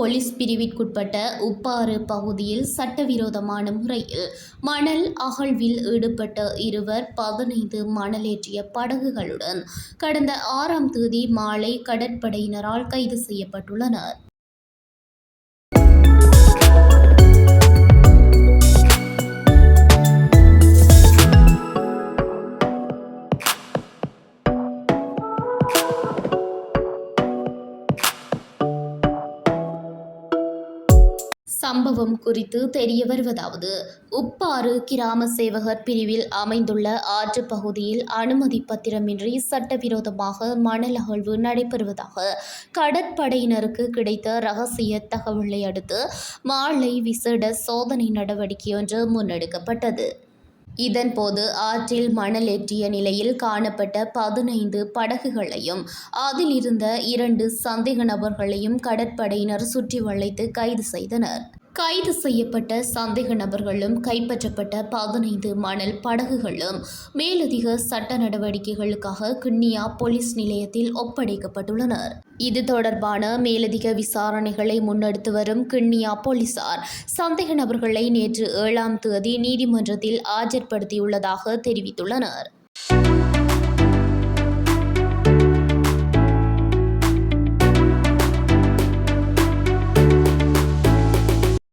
Police பிரிவிற்குட்பட்ட Upparu பகுதியில் சட்டவிரோதமான முறையில் மணல் அகழ்வில் ஈடுபட்ட இருவர் 15 மணலேற்றிய படகுகளுடன் கடந்த 6ஆம் தேதி மாலை கடற்படையினரால் கைது செய்யப்பட்டுள்ளனர். சம்பவம் குறித்து தெரிய வருவதாவது, உப்பாறு கிராம சேவகர் பிரிவில் அமைந்துள்ள ஆற்று பகுதியில் அனுமதி பத்திரமின்றி சட்டவிரோதமாக மணல் அகழ்வு நடைபெறுவதாக கடற்படையினருக்கு கிடைத்த ரகசிய தகவலை அடுத்து மாலை விசேட சோதனை நடவடிக்கையொன்று முன்னெடுக்கப்பட்டது. இதன்போது ஆற்றில் மணலேற்றிய நிலையில் காணப்பட்ட 15 படகுகளையும் அதில் இருந்த 2 சந்தேக நபர்களையும் கடற்படையினர் சுற்றி வளைத்து கைது செய்தனர். கைது செய்யப்பட்ட சந்தேக நபர்களும் கைப்பற்றப்பட்ட 15 மணல் படகுகளும் மேலதிக சட்ட நடவடிக்கைகளுக்காக கிண்ணியா போலீஸ் நிலையத்தில் ஒப்படைக்கப்பட்டுள்ளனர். இது தொடர்பான மேலதிக விசாரணைகளை முன்னெடுத்து வரும் கிண்ணியா போலீசார் சந்தேக நபர்களை நேற்று 7ஆம் தேதி நீதிமன்றத்தில் ஆஜர்படுத்தியுள்ளதாக தெரிவித்துள்ளனர்.